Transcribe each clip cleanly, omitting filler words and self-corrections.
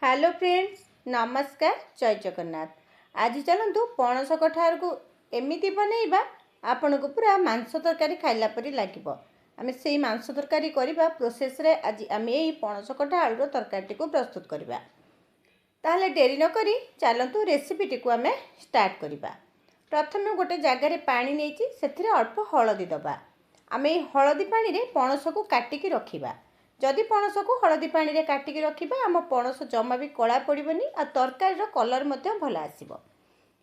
Hello friends, नमस्कार। जय जगन्नाथ। आज चलतु पणस कठार को एमती बनइबा आपण को पूरा मांस तरकारी खाइला परी लागिबो। आमे सेही मांस तरकारी करबा प्रोसेस रे आज आमे एही पणस कठा आलूर तरकारी को प्रस्तुत करबा। ताहले डेरी न करी चलतु रेसिपीटी को आमे स्टार्ट करबा। प्रथमे गोटे जगार पानी नेइची सेथिरे अल्प हळदी दबा। आमे हळदी पानी रे पणस को काटिकी रखिबा। जदि पणस को हळदी पानी रे काटिकी रखिबा आम पणस जमा भी कला पड़बनी आ तरकारी रो कलर मध्य भल आसीबो।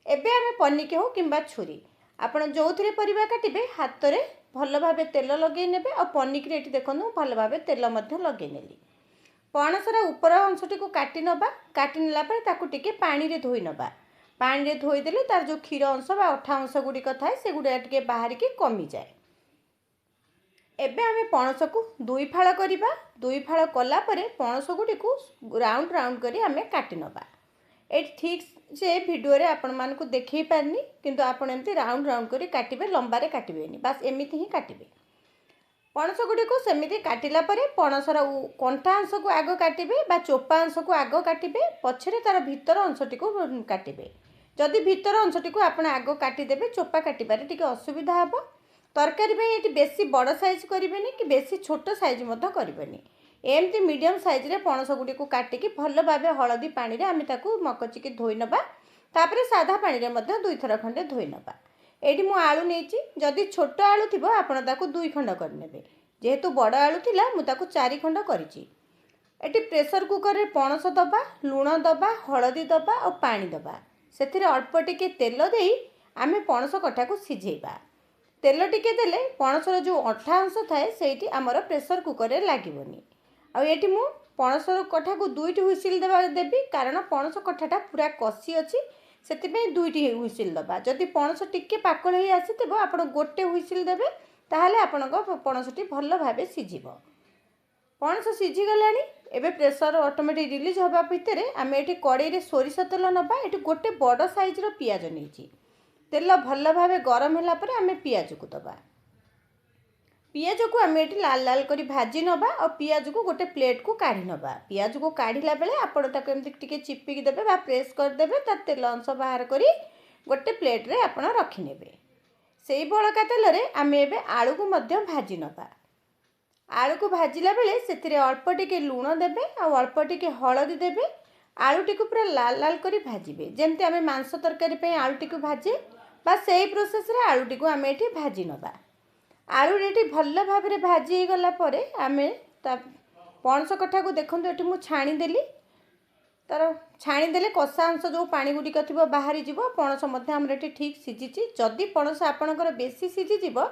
एबे आमे पनिकी हो किंबा छुरी आपण जोथिरे परिबा काटिबे हाथ रे भल भाबे तेल लगे नेबे आ पनिकी रे एठी देखनु भल भाबे तेल मध्य लगे नेली। पणसर ऊपर अंशटी को काटी नबा। काटी नेला पर ताकू टिके पानी रे धोई नबा। पानी रे धोई देले तार जो क्षीर अंश बा अठा अंश गुडी थाए से गुडा टिके बाहर के कमी जाए। एबे आमे पणस को दुई फाळ करिबा। दुई फाळ कला परे पणस गुडी को राउंड राउंड करी आमे काटी नबा। ए ठीक से वीडियो रे आपण मान को देखै पारनी किंतु आपण एमती राउंड राउंड करी काटिबे, लंबा रे काटिबेनी, बस एमिति ही काटिबे। पणस गुडी को सेमिति काटिला परे पणसर कंठा अंश को आगो काटिबे बा चोपा अंश को आगो काटिबे, पछरे तार भीतर अंशटी को काटिबे। जदि भीतर अंशटी को आपण आगो काटी देबे चोपा काटिबारे टिके असुविधा हबो। तरकारी में ये बेसी बड़ साइज करेंगे कि बेसी छोट साइज करेंगे। एमती मीडियम साइज रे पणस गुडी को काटिकी भल भाव हलदी पानी रे आमे ताकू मकचिकी धोई नबा। तापरे साधा पानी रे मध्य दुई थर खंडे धोई नबा। एठी मु आलू नेची, जदि छोट आलू थिबो आपण ताकू दुई खंड करनेबे। जेहेतु बड़ आलू थिला मु ताकू 4 खंड करिची। एठी प्रेशर कुकर रे पणस दबा, लूण दबा, हलदी दबा और पानी दबा। सेथिरे अल्प टिके तेल देई आमे पणस कठा को सिझेइबा। तेल टिके देले पणसर जो अठा अंश थाए सेठी आमर प्रेशर कुकर रे लागिबोनी। आ एठी मु पणसर कठा को दुईटी हुइसिल देबी कारण पणस कठाटा पूरा कसी अछि, सेतिबे दुईटी हुइसिल दबा। जदि पणस टिके पाकळ हे आसीतबो आपण गोटे हुइसिल देबे ताहाले आपणको पणसटी भल भाबे सिझिबो। पणस सिझी गलानी। एबे प्रेशर ऑटोमेटिक रिलीज होबा भितरे आमे एठी कड़ाई रे सोरिष तेल नबा। एठी गोटे बड़ साइज रो पियाज नेइची। तेल भल भाव गरम होला परे आमे पियाज को दबा। पियाज को आमे एठी लाल लाल करी भाजी नबा और पियाज को गोटे प्लेट को काढ़ी नबा। पियाज को काढ़ीला बेले आपण ताको एमती टिके चिपिकी देबे बा प्रेस कर देबे ता तेल अंश बाहर करी गोटे प्लेट रे आपण रखि नेबे। सेही बळका तेल रे आमे एबे आलू को मध्य भाजी नबा। आलू को भाजिला बेले सेथिरे अल्प टिके लूण देबे और अल्प टिके हळदी देबे। आलू टिको पूरा लाल लाल करी भाजिबे। जेमती आमे मांस तरकारी पे आलू टिको भाजे बा सेही प्रोसेस रे आलू टिको आमे एठी भाजी नबा। आलू एठी भल भाव रे भाजी गला परे आमे ता पणस कठा को देखंतु एठी मु छाणी देली। तार छाणी देले कसा अंश जो पानी गुडी थिबो बाहरी जिवो। पणस मध्ये हमर एठी ठीक सिझिची। जदि पणस आपणकर बेसी सिझी जिवो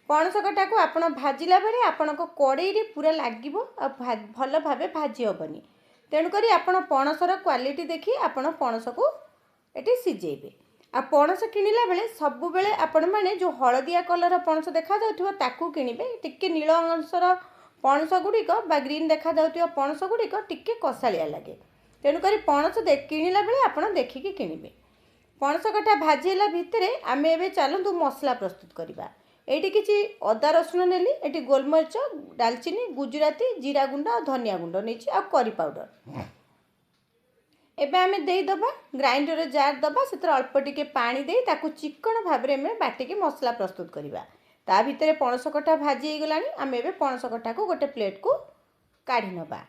पणस कठा को आपण भाजिला बेले आपणको कड़ाई रे पूरा लागिवो आ भल भाव भाजी होबनी। तेणु करी आपण पणसर क्वालिटी देखी आपण पणस को एठी सिझेइबे। आ पणस किणिला बेले सबु बेले आपण माने जो हळदिया कलर पणस देखा जाउथिबो ताकू किणिबे। टिके नील अंशर पणस गुडीक बा ग्रीन देखा जाउथिबो पणस गुडीक टिके कसालिया लागे। तेणु करी पणस किणिला बेले आपण देखिकी किणिबे। पणस कठा भाजीला भितरे आमे एबे चलंतु मसला प्रस्तुत करिबा। एठी किछि अदा रसुण नेली। एठी गोलमरिच, दालचीनी, गुजराती, जीरा गुंड और धनिया गुंड नेछि आ करी पाउडर। एबे आमे देई दबा ग्राइंडर जार दबा। सेतर अल्प टिके पानी देई ताकू चिकन भाबरे में बाटिके मसला प्रस्तुत करिबा। ता भितरे पणस कठा भाजी हे गलानी। आमे एबे पणस कठा को गोटे प्लेट को काढी नबा।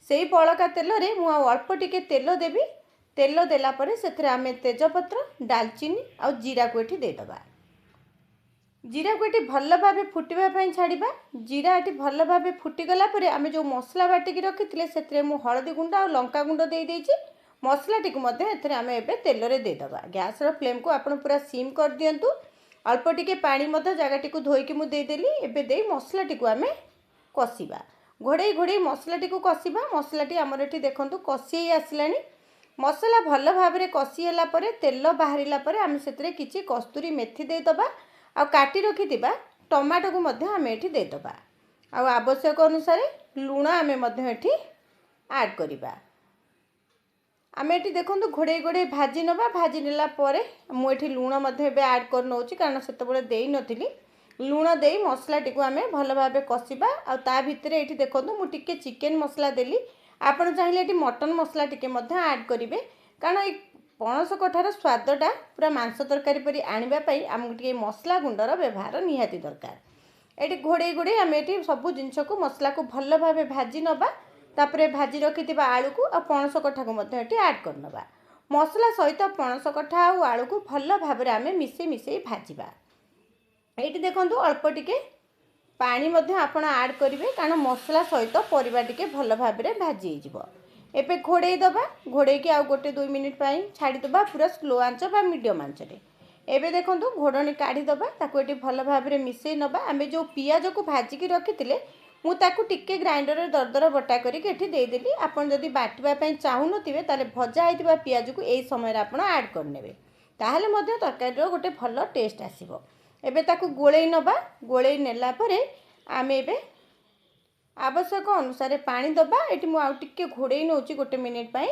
सेही बळका तेल रे मु अल्प टिके तेल देबी। तेल देला परे सेतर आमे तेजपत्र, दालचीनी और जीरा को एठी दे दबा। जीरा को एठी भल भाबे फुटिबा पई छाड़िबा। जीरा एठी भल भाबे फुटी गला परे आमे जो मसला बाटिकी रखिथिले सेतरे मु हळदी गुंडा और लंका गुंड देई देइची। मसला टी मध्य एथरे आमे एबे तेल रे दे दबा। गैस रो फ्लेम को आपण पूरा सिम कर दियंतु। अल्प टिके पानी मध्य जगह टी को धोई के मु दे देली। एबे देई मसला टी को आमे कसिबा। घोड़े घोड़े मसला टी को कसिबा। मसला टी हमर एठी देखंतु कसी आसिलानी। मसला भल भाव रे कसी हला परे तेल बाहरिला परे आमे सेतरे किछि कस्तूरी मेथी दे दबा आ काटी रखिथिबा टमाटो को मध्य आमे एठी दे दबा। आ आवश्यक अनुसार लूण आमे मध्य एठी ऐड करिबा। आमे एठी देखंतु घोड़े घोड़े भाजी नबा। भाजी नेला परे मु एठी लूण मध्ये एबे ऐड कर नउची कारण सेतबेले देई नथिली। लूण देई मसला टी को आमे भल भाबे कसिबा। आ ता भितरे एठी देखंतु मु टिके चिकन मसला देली ଆପଣ ଚାହିଁଲେ ଏଠି ମଟନ ମସଲା ଟିକେ ମଧ୍ୟ ଆଡ୍ କରିବେ, କାରଣ ଏଇ ପଣସ କଠାର ସ୍ୱାଦଟା ପୁରା ମାଂସ ତରକାରୀ ପରି ଆଣିବା ପାଇଁ ଆମକୁ ଟିକେ ମସଲା ଗୁଣ୍ଡର ବ୍ୟବହାର ନିହାତି ଦରକାର। ଏଠି ଘୋଡ଼େଇ ଘୋଡ଼େଇ ଆମେ ଏଠି ସବୁ ଜିନିଷକୁ ମସଲାକୁ ଭଲ ଭାବେ ଭାଜି ନେବା। ତାପରେ ଭାଜି ରଖିଥିବା ଆଳୁକୁ ଆଉ ପଣସ କଠାକୁ ମଧ୍ୟ ଏଠି ଆଡ୍ କରିନେବା। ମସଲା ସହିତ ପଣସ କଠା ଆଉ ଆଳୁକୁ ଭଲ ଭାବରେ ଆମେ ମିଶେଇ ଭାଜିବା। ଏଇଠି ଦେଖନ୍ତୁ ଅଳ୍ପ ଟିକେ ପାଣି ମଧ୍ୟ ଆପଣ ଆଡ୍ କରିବେ, କାରଣ ମସଲା ସହିତ ପରିବା ଟିକେ ଭଲ ଭାବରେ ଭାଜି ହେଇଯିବ। ଏବେ ଘୋଡ଼େଇ ଦେବା, ଘୋଡ଼େଇକି ଆଉ 1-2 ମିନିଟ୍ ପାଇଁ ଛାଡ଼ିଦେବା ପୁରା ସ୍ଲୋ ଆଞ୍ଚ ବା ମିଡ଼ିୟମ୍ ଆଞ୍ଚରେ। ଏବେ ଦେଖନ୍ତୁ ଘୋଡ଼ଣୀ କାଢ଼ିଦେବା, ତାକୁ ଏଠି ଭଲ ଭାବରେ ମିଶେଇ ନେବା। ଆମେ ଯେଉଁ ପିଆଜକୁ ଭାଜିକି ରଖିଥିଲେ ମୁଁ ତାକୁ ଟିକେ ଗ୍ରାଇଣ୍ଡରରେ ଦରଦର ବଟା କରିକି ଏଠି ଦେଇଦେଲି। ଆପଣ ଯଦି ବାଟିବା ପାଇଁ ଚାହୁଁନଥିବେ ତାହେଲେ ଭଜା ହେଇଥିବା ପିଆଜକୁ ଏଇ ସମୟରେ ଆପଣ ଆଡ୍ କରିନେବେ, ତାହେଲେ ମଧ୍ୟ ତରକାରୀର ଗୋଟେ ଭଲ ଟେଷ୍ଟ ଆସିବ। ଏବେ ତାକୁ ଗୋଳେଇ ନେବା। ଗୋଳେଇ ନେଲା ପରେ ଆମେ ଏବେ ଆବଶ୍ୟକ ଅନୁସାରେ ପାଣି ଦେବା। ଏଠି ମୁଁ ଆଉ ଟିକେ ଘୋଡ଼େଇ ନେଉଛି 1 ମିନିଟ୍ ପାଇଁ।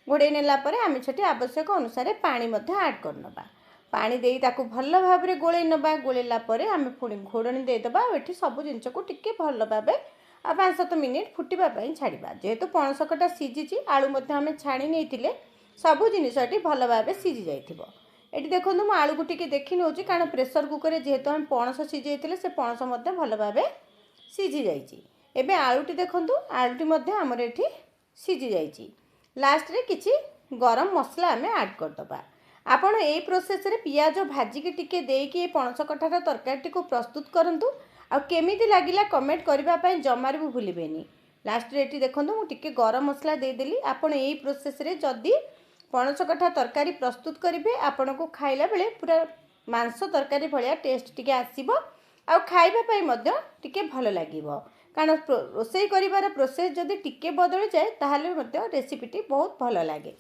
ଘୋଡ଼େଇ ନେଲା ପରେ ଆମେ ସେଠି ଆବଶ୍ୟକ ଅନୁସାରେ ପାଣି ମଧ୍ୟ ଆଡ୍ କରିନେବା। ପାଣି ଦେଇ ତାକୁ ଭଲ ଭାବରେ ଗୋଳେଇ ନେବା। ଗୋଳେଇଲା ପରେ ଆମେ ପୁଣି ଘୋଡ଼ଣୀ ଦେଇଦେବା ଆଉ ଏଠି ସବୁ ଜିନିଷକୁ ଟିକେ ଭଲ ଭାବେ 5-7 ମିନିଟ୍ ଫୁଟିବା ପାଇଁ ଛାଡ଼ିବା। ଯେହେତୁ ପଣସ କଠା ସିଝିଛି, ଆଳୁ ମଧ୍ୟ ଆମେ ଛାଣି ନେଇଥିଲେ, ସବୁ ଜିନିଷ ଏଠି ଭଲ ଭାବେ ସିଝି ଯାଇଥିବ। ଏଠି ଦେଖନ୍ତୁ ମୁଁ ଆଳୁକୁ ଟିକେ ଦେଖି ନେଉଛି, କାରଣ ପ୍ରେସର କୁକରରେ ଯେହେତୁ ଆମେ ପଣସ ସିଝେଇଥିଲେ ସେ ପଣସ ମଧ୍ୟ ଭଲ ଭାବେ ସିଝି ଯାଇଛି। ଏବେ ଆଳୁଟି ଦେଖନ୍ତୁ, ଆଳୁଟି ମଧ୍ୟ ଆମର ଏଠି ସିଝି ଯାଇଛି। ଲାଷ୍ଟରେ କିଛି ଗରମ ମସଲା ଆମେ ଆଡ୍ କରିଦେବା। ଆପଣ ଏଇ ପ୍ରୋସେସରେ ପିଆଜ ଭାଜିକି ଟିକେ ଦେଇକି ଏ ପଣସ କଠାର ତରକାରୀଟିକୁ ପ୍ରସ୍ତୁତ କରନ୍ତୁ। ଆଉ କେମିତି ଲାଗିଲା କମେଣ୍ଟ କରିବା ପାଇଁ ଜମାରୁ ବି ଭୁଲିବେନି। ଲାଷ୍ଟରେ ଏଠି ଦେଖନ୍ତୁ ମୁଁ ଟିକେ ଗରମ ମସଲା ଦେଇଦେଲି। ଆପଣ ଏଇ ପ୍ରୋସେସରେ ଯଦି ପଣସ କଠା ତରକାରୀ ପ୍ରସ୍ତୁତ କରିବେ, ଆପଣଙ୍କୁ ଖାଇଲା ବେଳେ ପୁରା ମାଂସ ତରକାରୀ ଭଳିଆ ଟେଷ୍ଟ ଟିକେ ଆସିବ ଆଉ ଖାଇବା ପାଇଁ ମଧ୍ୟ ଟିକେ ଭଲ ଲାଗିବ। କାରଣ ରୋଷେଇ କରିବାର ପ୍ରୋସେସ୍ ଯଦି ଟିକେ ବଦଳିଯାଏ ତାହେଲେ ମଧ୍ୟ ରେସିପିଟି ବହୁତ ଭଲ ଲାଗେ।